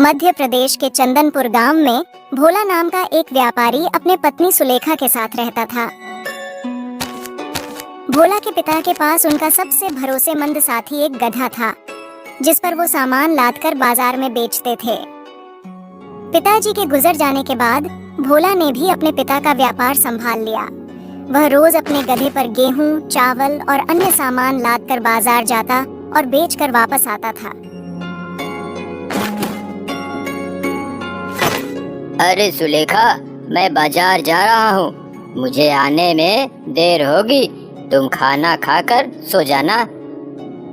मध्य प्रदेश के चंदनपुर गांव में भोला नाम का एक व्यापारी अपने पत्नी सुलेखा के साथ रहता था। भोला के पिता के पास उनका सबसे भरोसेमंद साथी एक गधा था, जिस पर वो सामान लादकर बाजार में बेचते थे। पिताजी के गुजर जाने के बाद भोला ने भी अपने पिता का व्यापार संभाल लिया। वह रोज अपने गधे पर गेहूं, चावल और अन्य सामान लादकर बाजार जाता और बेचकर वापस आता था। अरे सुलेखा, मैं बाजार जा रहा हूँ, मुझे आने में देर होगी, तुम खाना खाकर सो जाना।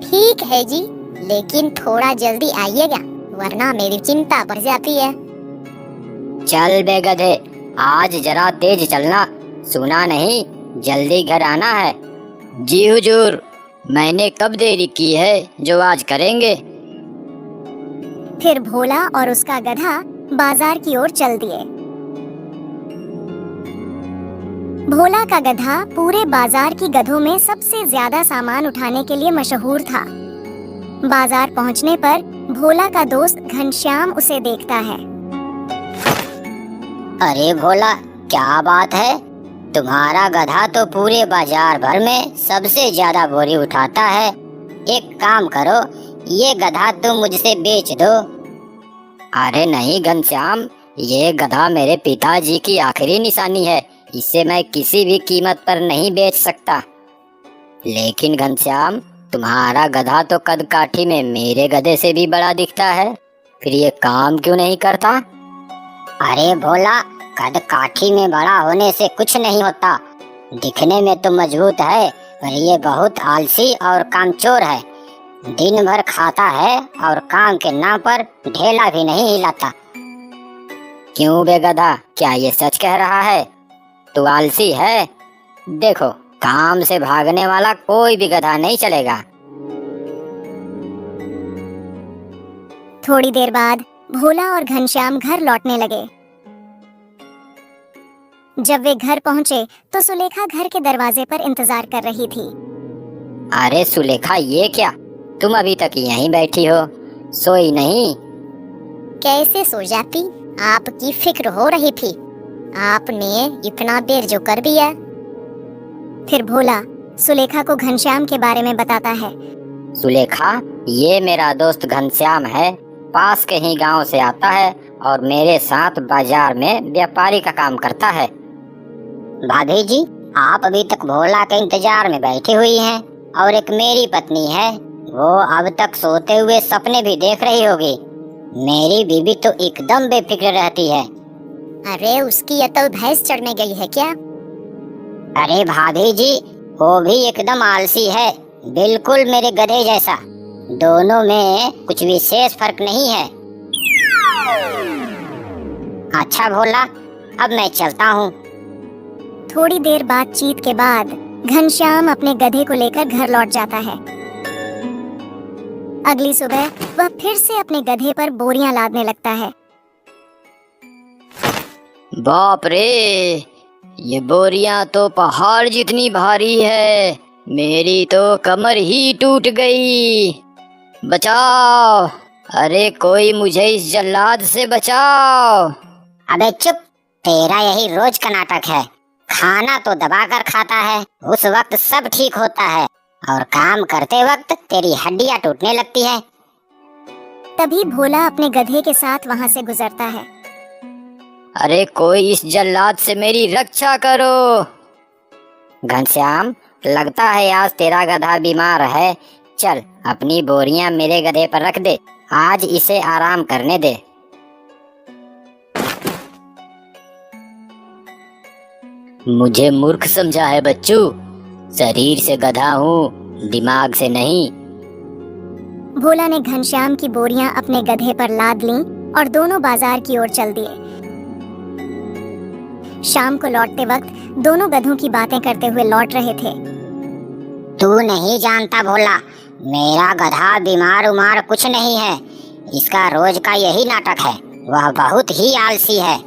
ठीक है जी, लेकिन थोड़ा जल्दी आइएगा, वरना मेरी चिंता बढ़ जाती है। चल बे गधे, आज जरा तेज चलना, सुना नहीं जल्दी घर आना है। जी हुजूर, मैंने कब देरी की है जो आज करेंगे। फिर भोला और उसका गधा बाजार की ओर चल दिए। भोला का गधा पूरे बाजार की गधों में सबसे ज्यादा सामान उठाने के लिए मशहूर था। बाजार पहुंचने पर भोला का दोस्त घनश्याम उसे देखता है। अरे भोला, क्या बात है, तुम्हारा गधा तो पूरे बाजार भर में सबसे ज्यादा बोरी उठाता है। एक काम करो, ये गधा तुम मुझसे बेच दो। अरे नहीं घनश्याम, ये गधा मेरे पिताजी की आखिरी निशानी है, इसे मैं किसी भी कीमत पर नहीं बेच सकता। लेकिन घनश्याम, तुम्हारा गधा तो कद काठी में मेरे गधे से भी बड़ा दिखता है, फिर ये काम क्यों नहीं करता। अरे भोला, कद काठी में बड़ा होने से कुछ नहीं होता, दिखने में तो मजबूत है, पर ये बहुत आलसी और कामचोर है। दिन भर खाता है और काम के नाम पर ढेला भी नहीं हिलाता। क्यों बे गधा, क्या ये सच कह रहा है? तू आलसी है? देखो, काम से भागने वाला कोई भी गधा नहीं चलेगा। थोड़ी देर बाद भोला और घनश्याम घर लौटने लगे। जब वे घर पहुंचे तो सुलेखा घर के दरवाजे पर इंतजार कर रही थी। अरे सुलेखा, ये क्या, तुम अभी तक यहीं बैठी हो, सोई नहीं? कैसे सो जाती, आपकी फिक्र हो रही थी, आपने इतना देर जो कर दिया। फिर भोला सुलेखा को घनश्याम के बारे में बताता है। सुलेखा, ये मेरा दोस्त घनश्याम है, पास के ही गांव से आता है और मेरे साथ बाजार में व्यापारी का काम करता है। भाभी जी, आप अभी तक भोला के इंतजार में बैठी हुई हैं, और एक मेरी पत्नी है, वो अब तक सोते हुए सपने भी देख रही होगी। मेरी बीबी तो एकदम बेफिक्र रहती है। अरे उसकी अतल भैंस चढ़ने गई है क्या? अरे भाभी जी, वो भी एकदम आलसी है, बिल्कुल मेरे गधे जैसा, दोनों में कुछ विशेष फर्क नहीं है। अच्छा भोला, अब मैं चलता हूँ। थोड़ी देर बातचीत के बाद घनश्याम अपने गधे को लेकर घर लौट जाता है। अगली सुबह वह फिर से अपने गधे पर बोरियां लादने लगता है। बाप रे, ये बोरियां तो पहाड़ जितनी भारी है, मेरी तो कमर ही टूट गई। बचाओ, अरे कोई मुझे इस जल्लाद से बचाओ। अबे चुप, तेरा यही रोज का नाटक है, खाना तो दबाकर खाता है, उस वक्त सब ठीक होता है, और काम करते वक्त तेरी हड्डियां टूटने लगती है। तभी भोला अपने गधे के साथ वहां से गुजरता है। अरे कोई इस जल्लाद से मेरी रक्षा करो। घनश्याम, लगता है आज तेरा गधा बीमार है, चल अपनी बोरियां मेरे गधे पर रख दे, आज इसे आराम करने दे। मुझे मूर्ख समझा है बच्चू, शरीर से गधा हूँ, दिमाग से नहीं। भोला ने घनश्याम की बोरियां अपने गधे पर लाद लीं और दोनों बाजार की ओर चल दिए। शाम को लौटते वक्त दोनों गधों की बातें करते हुए लौट रहे थे। तू नहीं जानता भोला, मेरा गधा बीमार उमार कुछ नहीं है, इसका रोज का यही नाटक है, वह बहुत ही आलसी है,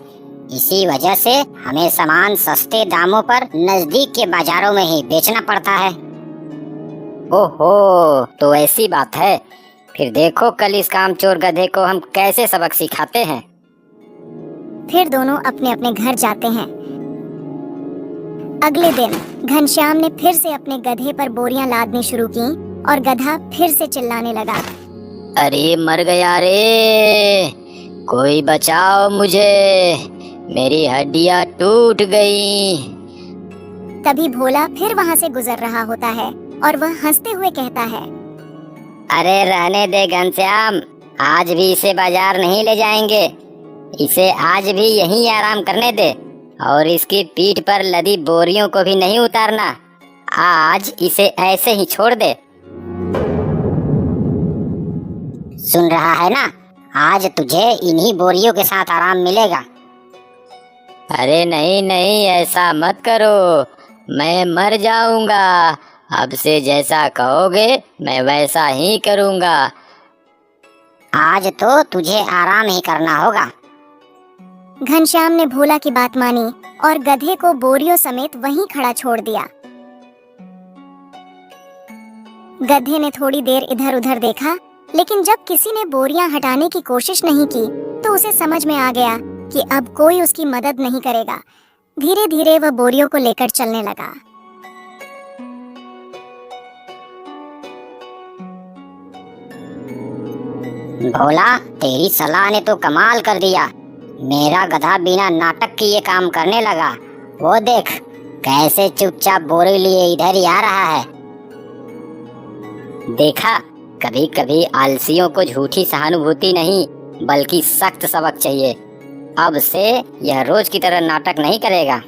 इसी वजह से हमें सामान सस्ते दामों पर नजदीक के बाजारों में ही बेचना पड़ता है। ओहो, तो ऐसी बात है, फिर देखो कल इस कामचोर गधे को हम कैसे सबक सिखाते हैं। फिर दोनों अपने अपने घर जाते हैं। अगले दिन घनश्याम ने फिर से अपने गधे पर बोरियां लादनी शुरू की और गधा फिर से चिल्लाने लगा, अरे मर गया रे, कोई बचाओ मुझे, मेरी हड्डियां टूट गई। तभी भोला फिर वहां से गुजर रहा होता है और वह हंसते हुए कहता है, अरे रहने दे घनश्याम, आज भी इसे बाजार नहीं ले जाएंगे। इसे आज भी यहीं आराम करने दे और इसकी पीठ पर लदी बोरियों को भी नहीं उतारना। आज इसे ऐसे ही छोड़ दे। सुन रहा है ना, आज तुझे इन्हीं बोरियों के साथ आराम मिलेगा। अरे नहीं नहीं, ऐसा मत करो, मैं मर जाऊंगा। अब से जैसा कहोगे मैं वैसा ही करूंगा। आज तो तुझे आराम ही करना होगा। घनश्याम ने भोला की बात मानी और गधे को बोरियों समेत वहीं खड़ा छोड़ दिया। गधे ने थोड़ी देर इधर उधर देखा, लेकिन जब किसी ने बोरियां हटाने की कोशिश नहीं की तो उसे समझ में आ गया कि अब कोई उसकी मदद नहीं करेगा। धीरे धीरे वह बोरियों को लेकर चलने लगा। भोला, तेरी सलाह ने तो कमाल कर दिया। मेरा गधा बिना नाटक के ये काम करने लगा। वो देख कैसे चुपचाप बोरी लिए इधर ही आ रहा है। देखा, कभी कभी आलसियों को झूठी सहानुभूति नहीं बल्कि सख्त सबक चाहिए। अब से यह रोज की तरह नाटक नहीं करेगा।